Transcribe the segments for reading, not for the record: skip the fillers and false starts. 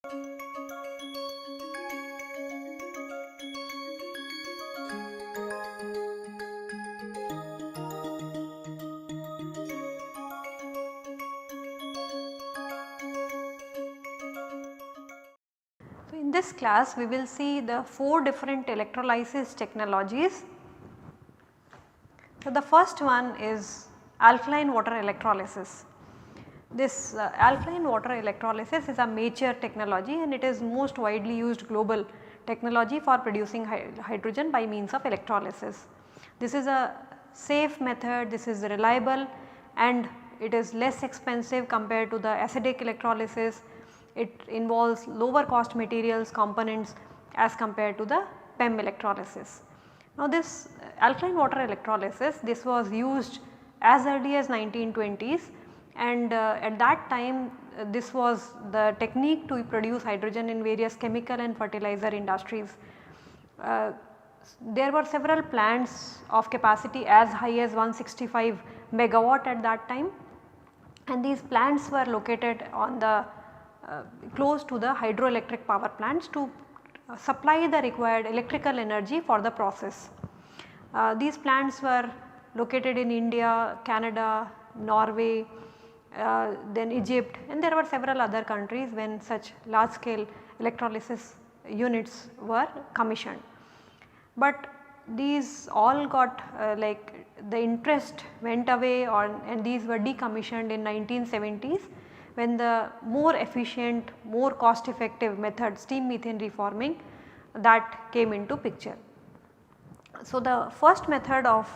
So, in this class we will see the 4 different electrolysis technologies. So, the first one is alkaline water electrolysis. This alkaline water electrolysis is a major technology and it is most widely used global technology for producing hydrogen by means of electrolysis. This is a safe method, this is reliable and it is less expensive compared to the acidic electrolysis. It involves lower cost materials components as compared to the PEM electrolysis. Now this alkaline water electrolysis, this was used as early as 1920s and at that time this was the technique to produce hydrogen in various chemical and fertilizer industries. There were several plants of capacity as high as 165 megawatt at that time and these plants were located on the close to the hydroelectric power plants to supply the required electrical energy for the process. These plants were located in India, Canada, Norway, then Egypt and there were several other countries when such large scale electrolysis units were commissioned. But these all got like the interest went away and these were decommissioned in 1970s when the more efficient, more cost effective method steam methane reforming that came into picture. So, the first method of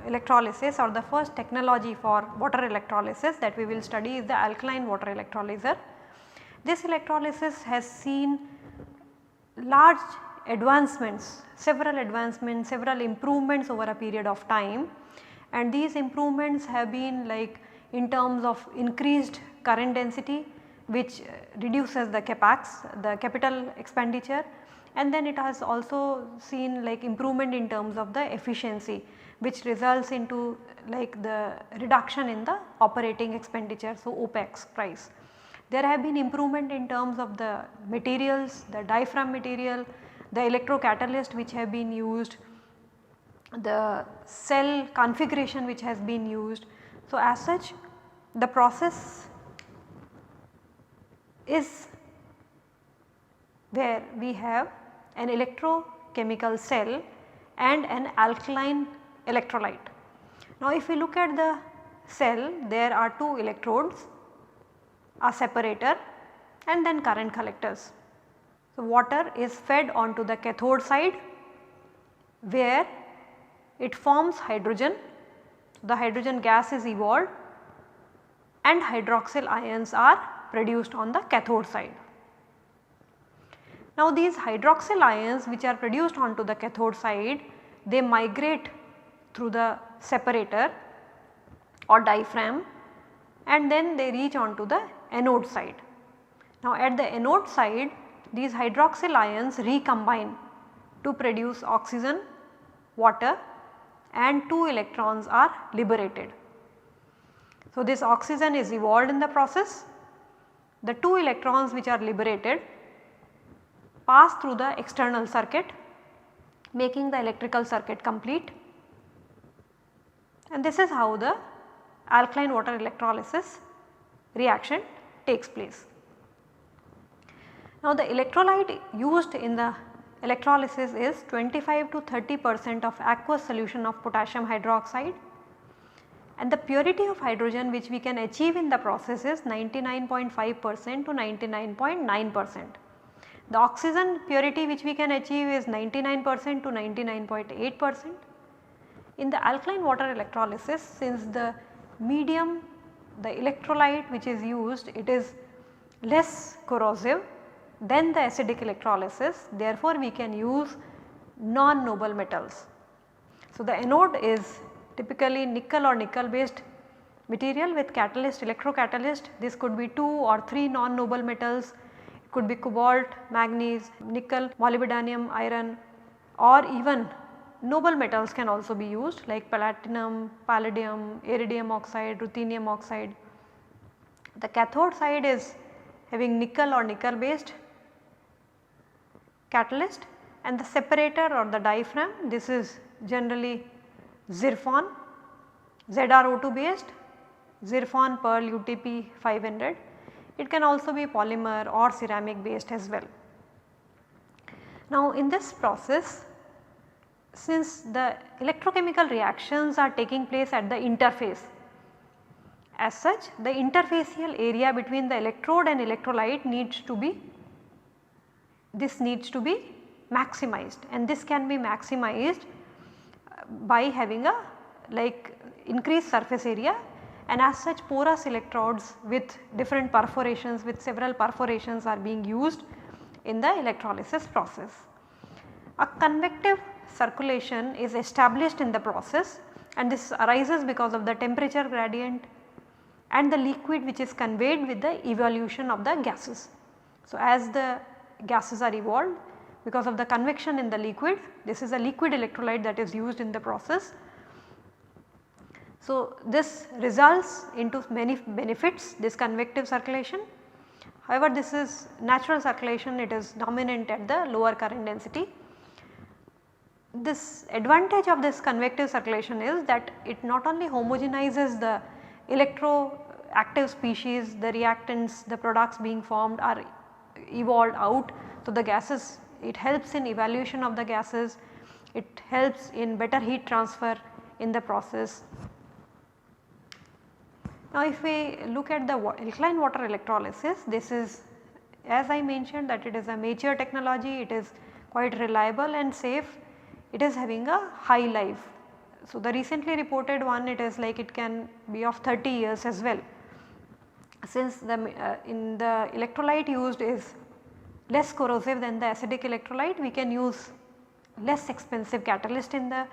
electrolysis or the first technology for water electrolysis that we will study is the alkaline water electrolyzer. This electrolysis has seen large advancements, several improvements over a period of time and these improvements have been like in terms of increased current density which reduces the capex, the capital expenditure and then it has also seen like improvement in terms of the efficiency which results into like the reduction in the operating expenditure. So, OPEX price. There have been improvement in terms of the materials, the diaphragm material, the electrocatalyst which have been used, the cell configuration which has been used. So, as such the process is where we have an electrochemical cell and an alkaline electrolyte. Now, if we look at the cell, there are 2 electrodes, a separator and then current collectors. So, water is fed onto the cathode side where it forms hydrogen, the hydrogen gas is evolved and hydroxyl ions are produced on the cathode side. Now, these hydroxyl ions which are produced onto the cathode side, they migrate through the separator or diaphragm and then they reach onto the anode side. Now, at the anode side these hydroxyl ions recombine to produce oxygen, water and 2 electrons are liberated. So, this oxygen is evolved in the process, the 2 electrons which are liberated pass through the external circuit making the electrical circuit complete and this is how the alkaline water electrolysis reaction takes place. Now, the electrolyte used in the electrolysis is 25 to 30% of aqueous solution of potassium hydroxide and the purity of hydrogen which we can achieve in the process is 99.5% to 99.9%. The oxygen purity which we can achieve is 99% to 99.8%. In the alkaline water electrolysis, since the medium, the electrolyte which is used, it is less corrosive than the acidic electrolysis, therefore we can use non-noble metals. So, the anode is typically nickel or nickel based material with catalyst, electrocatalyst. This could be 2 or 3 non-noble metals, it could be cobalt, manganese, nickel, molybdenum, iron or even noble metals can also be used like platinum, palladium, iridium oxide, ruthenium oxide. The cathode side is having nickel or nickel based catalyst, and the separator or the diaphragm, this is generally zircon, ZrO2 based, zircon pearl UTP 500. It can also be polymer or ceramic based as well. Now in this process, since the electrochemical reactions are taking place at the interface, as such the interfacial area between the electrode and electrolyte needs to be maximized, and this can be maximized by having a increased surface area, and as such porous electrodes with different perforations, with several perforations are being used in the electrolysis process. A convective circulation is established in the process, and this arises because of the temperature gradient and the liquid which is conveyed with the evolution of the gases. So as the gases are evolved because of the convection in the liquid, this is a liquid electrolyte that is used in the process. So this results into many benefits, this convective circulation. However, this is natural circulation, it is dominant at the lower current density. This advantage of this convective circulation is that it not only homogenizes the electroactive species, the reactants, the products being formed are evolved out. So the gases, it helps in evaluation of the gases, it helps in better heat transfer in the process. Now if we look at the alkaline water electrolysis, this is, as I mentioned, that it is a mature technology, it is quite reliable and safe, it is having a high life. So the recently reported one, it is like it can be of 30 years as well. Since in the electrolyte used is less corrosive than the acidic electrolyte, we can use less expensive catalyst in the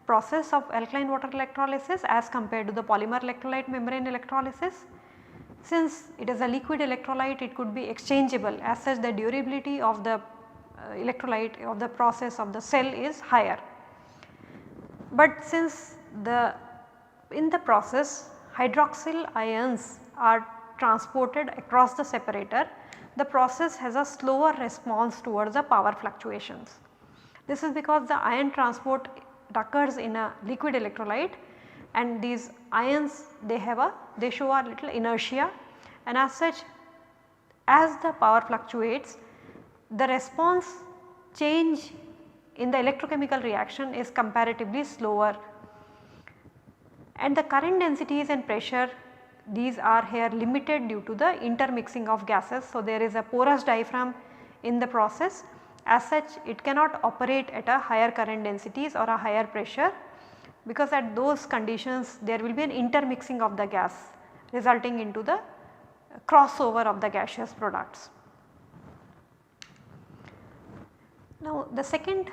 process of alkaline water electrolysis as compared to the polymer electrolyte membrane electrolysis. Since it is a liquid electrolyte, it could be exchangeable, as such the durability of the electrolyte of the process of the cell is higher. But since in the process hydroxyl ions are transported across the separator, the process has a slower response towards the power fluctuations. This is because the ion transport occurs in a liquid electrolyte, and these ions they show a little inertia, and as such as the power fluctuates, the response change in the electrochemical reaction is comparatively slower, and the current densities and pressure, these are here limited due to the intermixing of gases. So there is a porous diaphragm in the process, as such it cannot operate at a higher current densities or a higher pressure, because at those conditions there will be an intermixing of the gas resulting into the crossover of the gaseous products. Now the second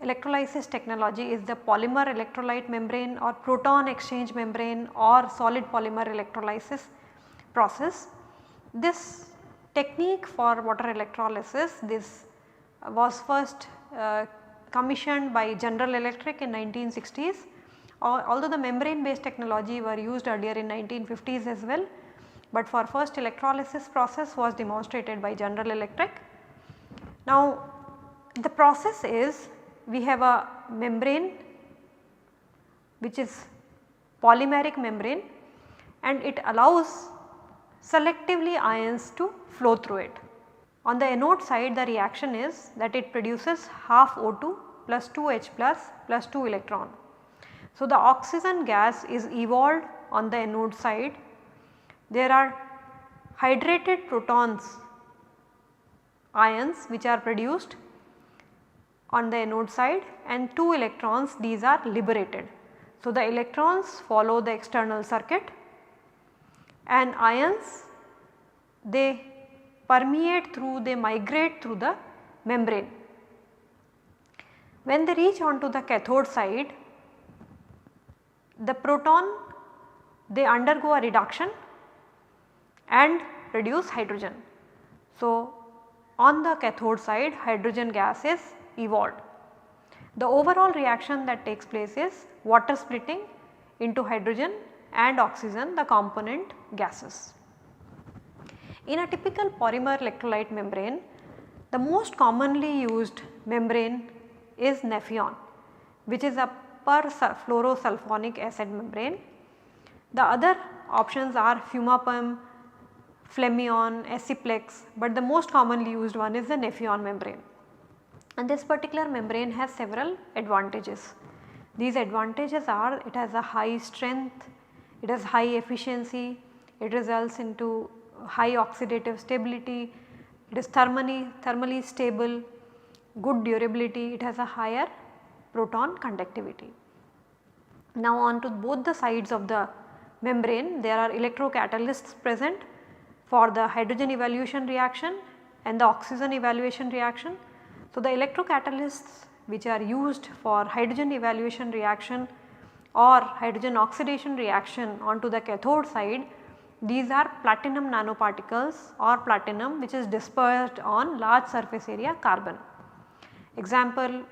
electrolysis technology is the polymer electrolyte membrane or proton exchange membrane or solid polymer electrolysis process. This technique for water electrolysis, this was first commissioned by General Electric in 1960s, although the membrane based technology were used earlier in 1950s as well, but for first electrolysis process was demonstrated by General Electric. Now the process is, we have a membrane which is polymeric membrane, and it allows selectively ions to flow through it. On the anode side, the reaction is that it produces half O2 plus 2H plus 2 electron. So the oxygen gas is evolved on the anode side. There are hydrated protons, ions which are produced on the anode side, and 2 electrons, these are liberated. So the electrons follow the external circuit, and ions they permeate through, they migrate through the membrane. When they reach onto the cathode side, the proton they undergo a reduction and produce hydrogen. So on the cathode side, hydrogen gas is evolved. The overall reaction that takes place is water splitting into hydrogen and oxygen, the component gases. In a typical polymer electrolyte membrane, The most commonly used membrane is Nephron, which is a perfluorosulfonic acid membrane. The other options are Fumapam, Flemion, Aciplex, but the most commonly used one is the Nephron membrane. And this particular membrane has several advantages. These advantages are, it has a high strength, it has high efficiency, it results into high oxidative stability, it is thermally stable, good durability, it has a higher proton conductivity. Now on to both the sides of the membrane there are electrocatalysts present for the hydrogen evaluation reaction and the oxygen evaluation reaction. So, the electrocatalysts which are used for hydrogen evaluation reaction or hydrogen oxidation reaction onto the cathode side, these are platinum nanoparticles or platinum which is dispersed on large surface area carbon. Example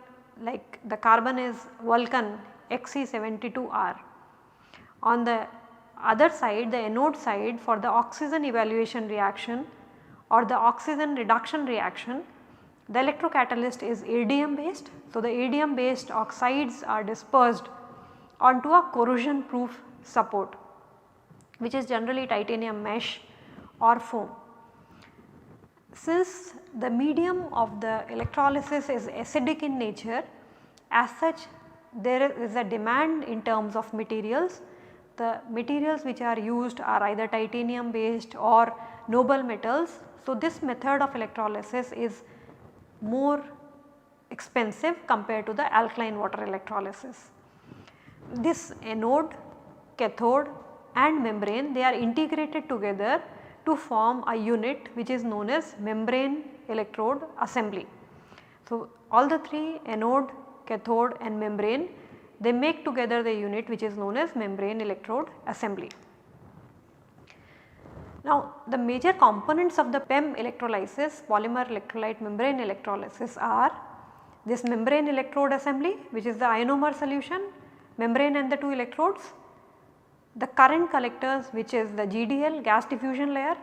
like the carbon is Vulcan Xe72R. On the other side, the anode side, for the oxygen evaluation reaction or the oxygen reduction reaction, the electrocatalyst is ADM based. So, the ADM based oxides are dispersed onto a corrosion proof support, which is generally titanium mesh or foam. Since the medium of the electrolysis is acidic in nature, as such there is a demand in terms of materials. The materials which are used are either titanium based or noble metals. So, this method of electrolysis is more expensive compared to the alkaline water electrolysis. This anode, cathode and membrane, they are integrated together to form a unit which is known as membrane electrode assembly. So, all the three, anode, cathode and membrane, they make together the unit which is known as membrane electrode assembly. Now, the major components of the PEM electrolysis, polymer electrolyte membrane electrolysis, are this membrane electrode assembly, which is the ionomer solution, membrane and the two electrodes, the current collectors which is the GDL, gas diffusion layer,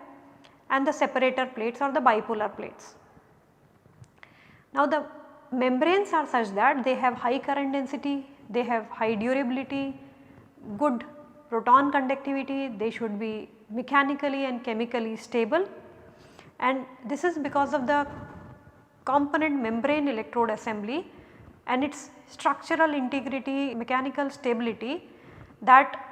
and the separator plates or the bipolar plates. Now, the membranes are such that they have high current density, they have high durability, good proton conductivity, they should be mechanically and chemically stable, and this is because of the component membrane electrode assembly and its structural integrity, mechanical stability, that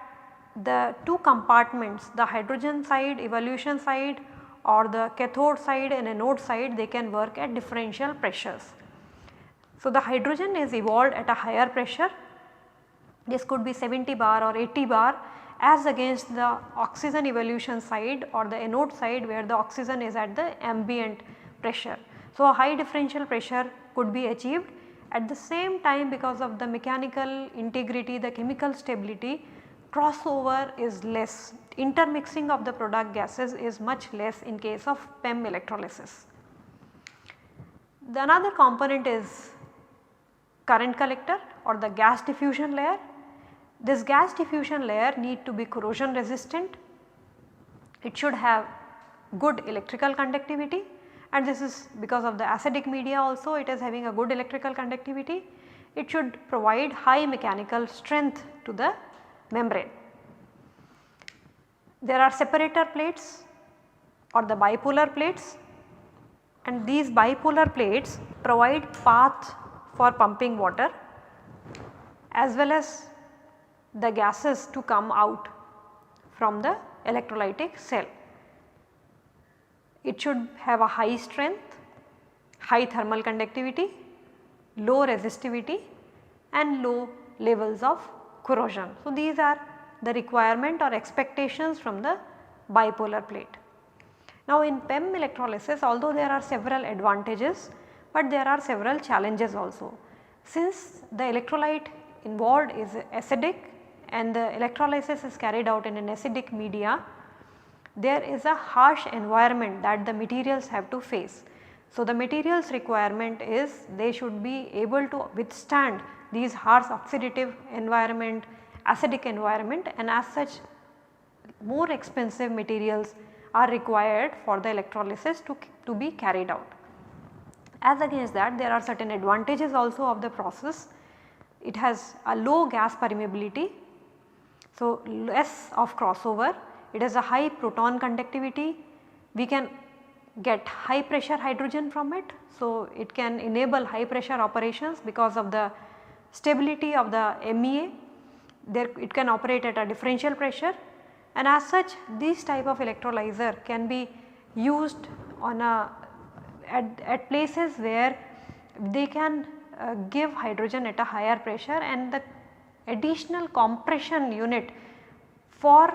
the two compartments, the hydrogen side, evaluation side or the cathode side and anode side, they can work at differential pressures. So, the hydrogen is evolved at a higher pressure, this could be 70 bar or 80 bar, as against the oxygen evolution side or the anode side where the oxygen is at the ambient pressure. So, a high differential pressure could be achieved. At the same time, because of the mechanical integrity, the chemical stability, crossover is less, intermixing of the product gases is much less in case of PEM electrolysis. The another component is current collector or the gas diffusion layer. This gas diffusion layer need to be corrosion resistant, it should have good electrical conductivity, and this is because of the acidic media also, it is having a good electrical conductivity. It should provide high mechanical strength to the membrane. There are separator plates or the bipolar plates, and these bipolar plates provide path for pumping water as well as the gases to come out from the electrolytic cell. It should have a high strength, high thermal conductivity, low resistivity and low levels of corrosion. So, these are the requirement or expectations from the bipolar plate. Now, in PEM electrolysis, although there are several advantages, but there are several challenges also. Since the electrolyte involved is acidic and the electrolysis is carried out in an acidic media, there is a harsh environment that the materials have to face. So, the materials requirement is they should be able to withstand these harsh oxidative environment, acidic environment, and as such more expensive materials are required for the electrolysis to be carried out. As against that, there are certain advantages also of the process. It has a low gas permeability, so less of crossover, it has a high proton conductivity, we can get high pressure hydrogen from it. So, it can enable high pressure operations because of the stability of the MEA, there it can operate at a differential pressure, and as such this type of electrolyzer can be used on a at places where they can give hydrogen at a higher pressure, and the additional compression unit for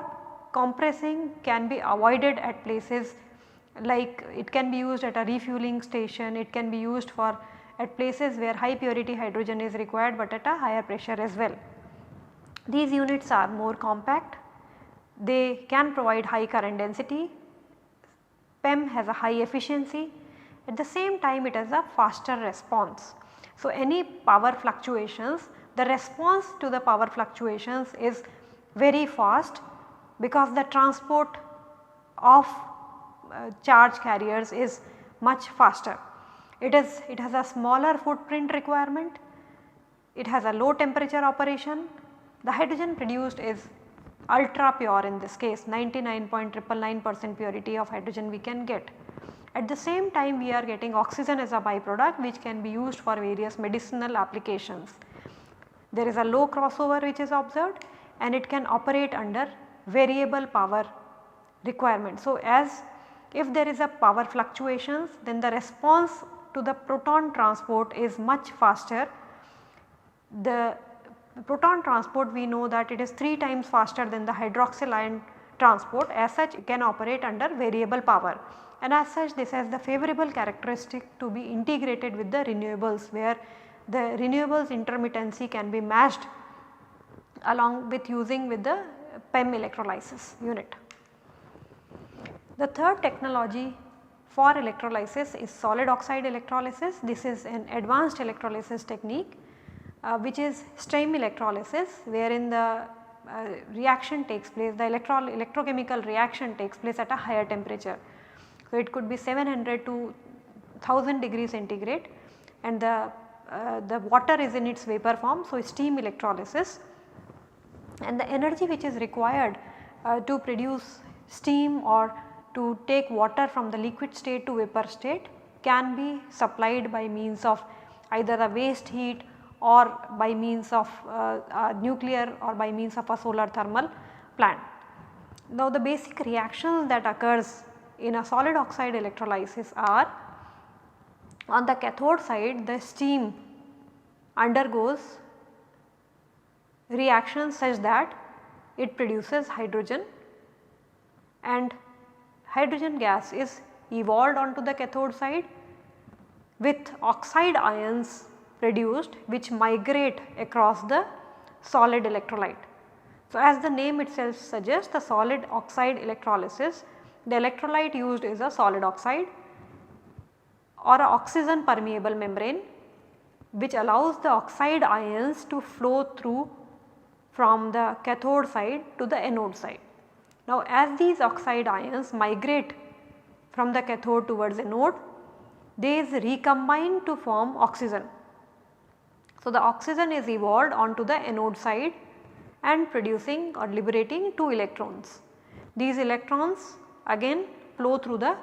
compressing can be avoided at places like it can be used at a refueling station, it can be used for at places where high purity hydrogen is required but at a higher pressure as well. These units are more compact, they can provide high current density, PEM has a high efficiency, at the same time it has a faster response. So, any power fluctuations, the response to the power fluctuations is very fast because the transport of charge carriers is much faster. It has a smaller footprint requirement, it has a low temperature operation, the hydrogen produced is ultra pure in this case, 99.999% purity of hydrogen we can get. At the same time we are getting oxygen as a byproduct which can be used for various medicinal applications. There is a low crossover which is observed and it can operate under variable power requirement. So, as if there is a power fluctuations, then the response to the proton transport is much faster. The proton transport we know that it is 3 times faster than the hydroxyl ion transport, as such it can operate under variable power, and as such this has the favorable characteristic to be integrated with the renewables, where the renewables intermittency can be matched along with using with the PEM electrolysis unit. The third technology for electrolysis is solid oxide electrolysis. This is an advanced electrolysis technique which is stream electrolysis, wherein the reaction takes place, the electrochemical reaction takes place at a higher temperature. So, it could be 700 to 1000 degrees centigrade and the water is in its vapor form. So, steam electrolysis, and the energy which is required to produce steam or to take water from the liquid state to vapor state can be supplied by means of either a waste heat or by means of nuclear or by means of a solar thermal plant. Now, the basic reactions that occurs in a solid oxide electrolysis are, on the cathode side the steam undergoes reactions such that it produces hydrogen, and hydrogen gas is evolved onto the cathode side with oxide ions produced which migrate across the solid electrolyte. So, as the name itself suggests, the solid oxide electrolysis, the electrolyte used is a solid oxide or a oxygen permeable membrane which allows the oxide ions to flow through from the cathode side to the anode side. Now, as these oxide ions migrate from the cathode towards anode, they recombine to form oxygen. So, the oxygen is evolved onto the anode side and producing or liberating 2 electrons. These electrons again flow through the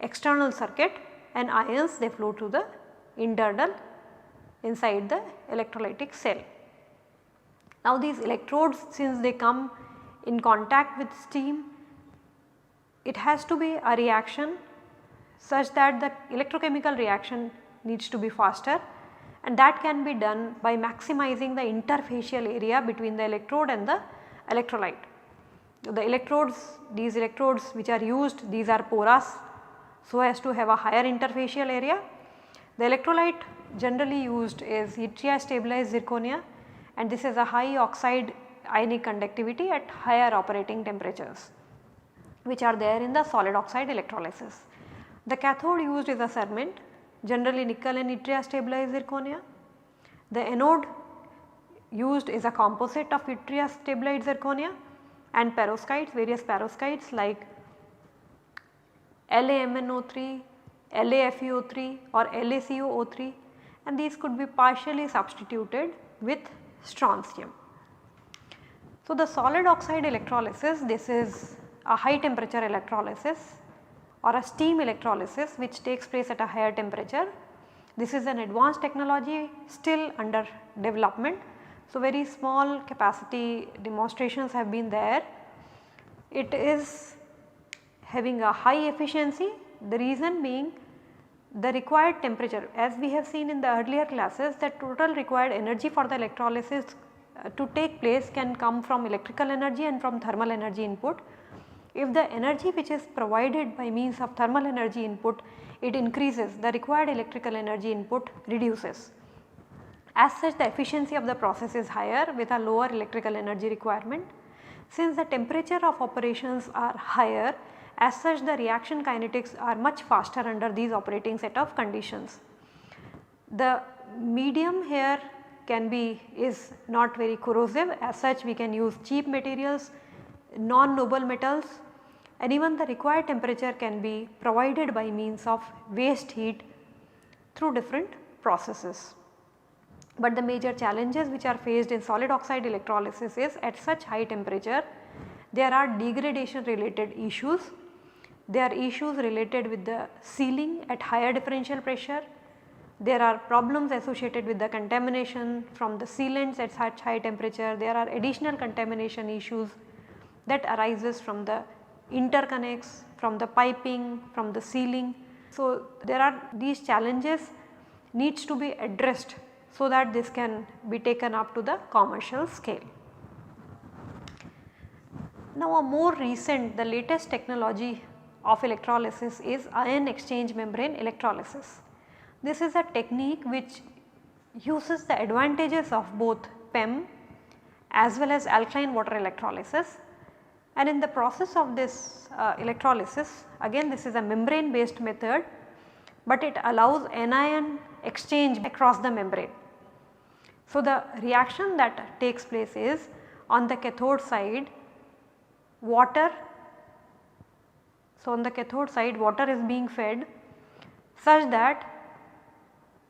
external circuit and ions they flow through the internal inside the electrolytic cell. Now, these electrodes, since they come in contact with steam, it has to be a reaction such that the electrochemical reaction needs to be faster, and that can be done by maximizing the interfacial area between the electrode and the electrolyte. The electrodes, these electrodes which are used, these are porous so as to have a higher interfacial area. The electrolyte generally used is yttria stabilized zirconia, and this is a high oxide ionic conductivity at higher operating temperatures which are there in the solid oxide electrolysis. The cathode used is a cement, generally nickel and yttria stabilized zirconia. The anode used is a composite of yttria stabilized zirconia and perovskites, various perovskites like LaMnO3, LaFeO3 or LaCOO3, and these could be partially substituted with strontium. So, the solid oxide electrolysis, this is a high temperature electrolysis or a steam electrolysis which takes place at a higher temperature. This is an advanced technology still under development. So, very small capacity demonstrations have been there. It is having a high efficiency, the reason being the required temperature, as we have seen in the earlier classes, the total required energy for the electrolysis to take place can come from electrical energy and from thermal energy input. If the energy which is provided by means of thermal energy input, it increases, the required electrical energy input reduces. As such, the efficiency of the process is higher with a lower electrical energy requirement. Since the temperature of operations are higher, as such the reaction kinetics are much faster under these operating set of conditions. The medium here is not very corrosive, as such we can use cheap materials, non-noble metals, and even the required temperature can be provided by means of waste heat through different processes. But the major challenges which are faced in solid oxide electrolysis is at such high temperature there are degradation related issues. There are issues related with the sealing at higher differential pressure. There are problems associated with the contamination from the sealants at such high temperature. There are additional contamination issues that arises from the interconnects, from the piping, from the sealing. So, there are these challenges needs to be addressed so that this can be taken up to the commercial scale. Now, a more recent, the latest technology of electrolysis is ion exchange membrane electrolysis. This is a technique which uses the advantages of both PEM as well as alkaline water electrolysis, and in the process of this electrolysis, again this is a membrane based method, but it allows anion exchange across the membrane. So, the reaction that takes place is on the cathode side water. So, on the cathode side water is being fed such that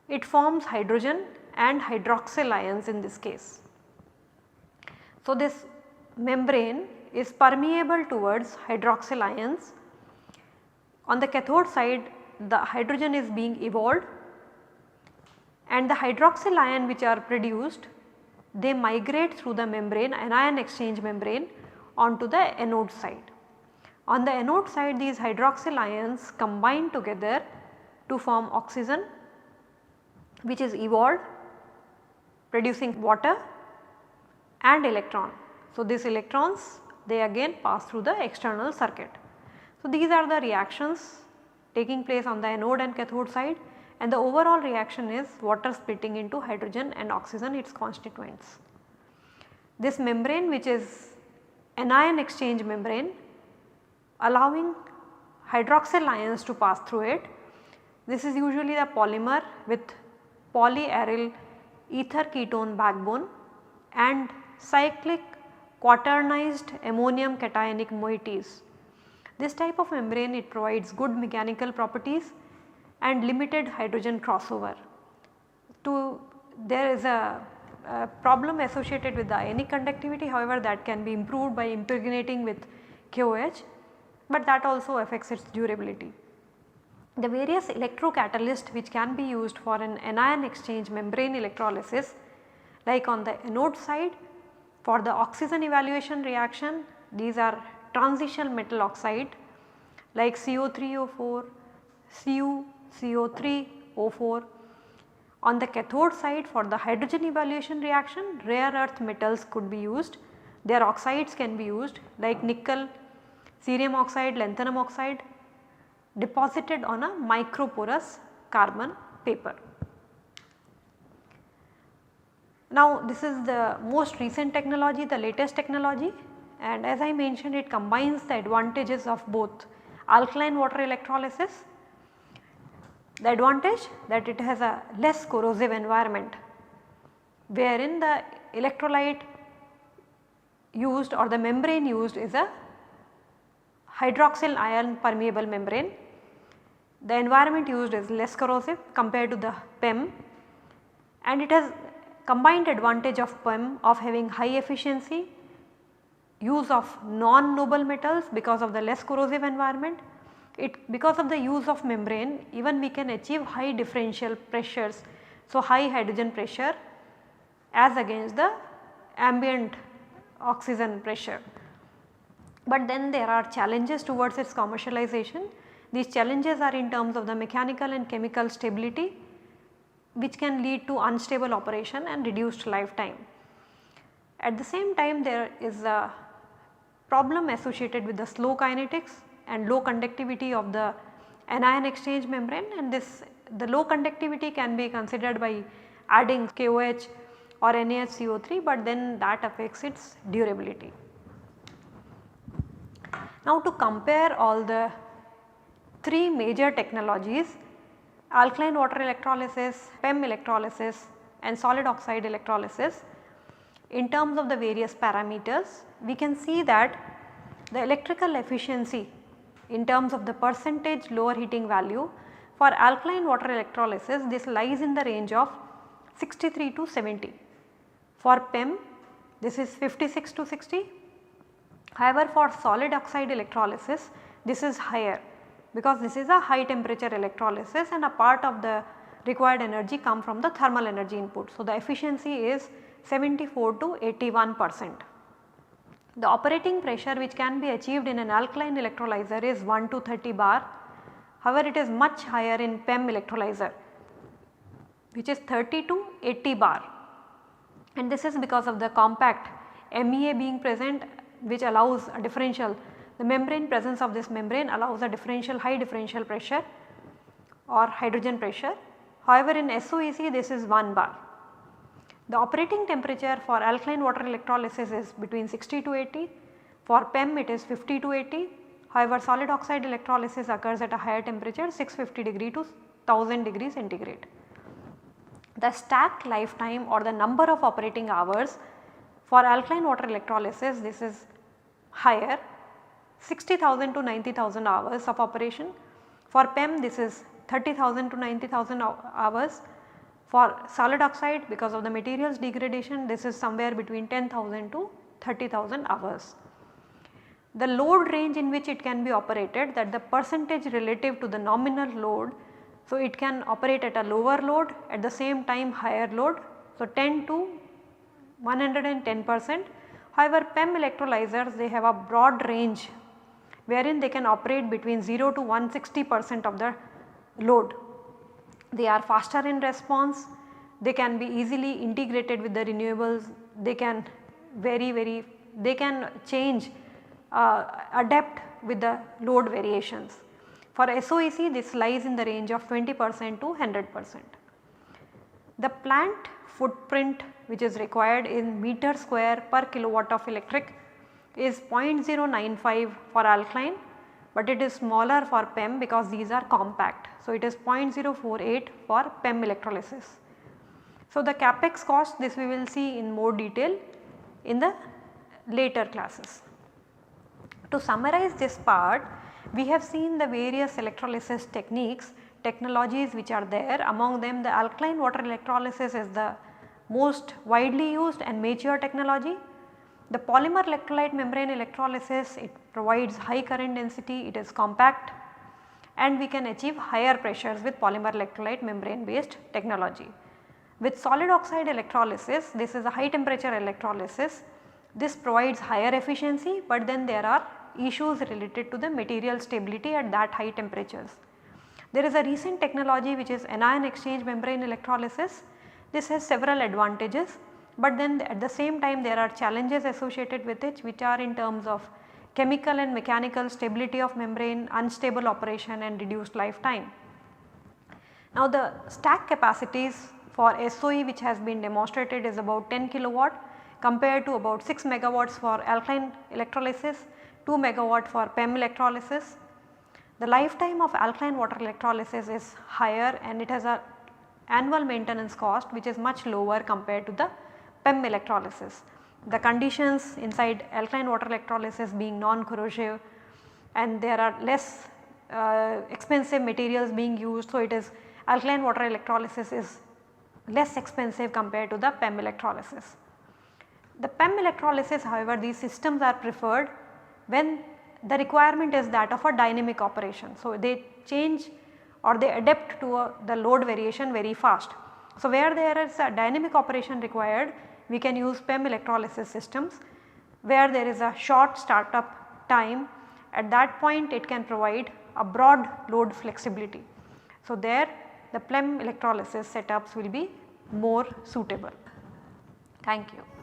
it forms hydrogen and hydroxyl ions in this case. So, this membrane is permeable towards hydroxyl ions. On the cathode side the hydrogen is being evolved and the hydroxyl ion which are produced, they migrate through the membrane, anion exchange membrane, onto the anode side. On the anode side these hydroxyl ions combine together to form oxygen which is evolved producing water and electron. So, these electrons they again pass through the external circuit. So, these are the reactions taking place on the anode and cathode side, and the overall reaction is water splitting into hydrogen and oxygen, its constituents. This membrane which is anion exchange membrane allowing hydroxyl ions to pass through it. This is usually the polymer with polyaryl ether ketone backbone and cyclic quaternized ammonium cationic moieties. This type of membrane, it provides good mechanical properties and limited hydrogen crossover. There is a problem associated with the ionic conductivity, however that can be improved by impregnating with KOH, but that also affects its durability. The various electrocatalysts which can be used for an anion exchange membrane electrolysis, like on the anode side for the oxygen evaluation reaction, these are transition metal oxide like CO3O4, Cu, CO3O4. On the cathode side for the hydrogen evaluation reaction, rare earth metals could be used, their oxides can be used like nickel, cerium oxide, lanthanum oxide deposited on a microporous carbon paper. Now, this is the most recent technology, the latest technology, and as I mentioned it combines the advantages of both alkaline water electrolysis. The advantage that it has a less corrosive environment, wherein the electrolyte used or the membrane used is a hydroxyl ion permeable membrane. the environment used is less corrosive compared to the PEM, and it has combined advantage of PEM of having high efficiency, use of non-noble metals because of the less corrosive environment. Because of the use of membrane, even we can achieve high differential pressures, so high hydrogen pressure as against the ambient oxygen pressure. But then there are challenges towards its commercialization. These challenges are in terms of the mechanical and chemical stability, which can lead to unstable operation and reduced lifetime. At the same time, there is a problem associated with the slow kinetics and low conductivity of the anion exchange membrane, and the low conductivity can be considered by adding KOH or NaHCO3, but then that affects its durability. Now to compare all the 3 major technologies, alkaline water electrolysis, PEM electrolysis and solid oxide electrolysis, in terms of the various parameters, we can see that the electrical efficiency in terms of the percentage lower heating value for alkaline water electrolysis, this lies in the range of 63 to 70. For PEM, this is 56 to 60. However, for solid oxide electrolysis, this is higher because this is a high temperature electrolysis and a part of the required energy come from the thermal energy input. So, the efficiency is 74 to 81%. The operating pressure which can be achieved in an alkaline electrolyzer is 1 to 30 bar. However, it is much higher in PEM electrolyzer, which is 30 to 80 bar, and this is because of the compact MEA being present, which allows a differential, the membrane presence of this membrane allows a differential high differential pressure or hydrogen pressure. However, in SOEC this is 1 bar. The operating temperature for alkaline water electrolysis is between 60 to 80, for PEM it is 50 to 80. However, solid oxide electrolysis occurs at a higher temperature 650 degree to 1000 degrees centigrade. The stacked lifetime or the number of operating hours for alkaline water electrolysis, this is higher, 60,000 to 90,000 hours of operation. For PEM this is 30,000 to 90,000 hours. For solid oxide, because of the materials degradation, this is somewhere between 10,000 to 30,000 hours. The load range in which it can be operated, that the percentage relative to the nominal load, so it can operate at a lower load, at the same time higher load, so 10 to 110%. However, PEM electrolyzers, they have a broad range wherein they can operate between 0 to 160% of the load. They are faster in response, they can be easily integrated with the renewables, they can they can change, adapt with the load variations. For SOEC this lies in the range of 20% to 100%. The plant footprint which is required in meter square per kilowatt of electric is 0.095 for alkaline, but it is smaller for PEM because these are compact. So, it is 0.048 for PEM electrolysis. So, the capex cost, this we will see in more detail in the later classes. To summarize this part, we have seen the various electrolysis technologies which are there. Among them, the alkaline water electrolysis is the most widely used and mature technology. The polymer electrolyte membrane electrolysis, it provides high current density, it is compact, and we can achieve higher pressures with polymer electrolyte membrane based technology. With solid oxide electrolysis, this is a high temperature electrolysis. This provides higher efficiency, but then there are issues related to the material stability at that high temperatures. There is a recent technology which is anion exchange membrane electrolysis. This has several advantages, but then at the same time there are challenges associated with it, which are in terms of chemical and mechanical stability of membrane, unstable operation and reduced lifetime. Now the stack capacities for SOE which has been demonstrated is about 10 kilowatt compared to about 6 megawatts for alkaline electrolysis, 2 megawatt for PEM electrolysis. The lifetime of alkaline water electrolysis is higher and it has a annual maintenance cost which is much lower compared to the PEM electrolysis. The conditions inside alkaline water electrolysis being non-corrosive and there are less expensive materials being used. So, it is alkaline water electrolysis is less expensive compared to the PEM electrolysis. The PEM electrolysis, however, these systems are preferred when the requirement is that of a dynamic operation. So, they change or they adapt to the load variation very fast. So, where there is a dynamic operation required, we can use PEM electrolysis systems where there is a short startup time. At that point it can provide a broad load flexibility. So, there the PEM electrolysis setups will be more suitable. Thank you.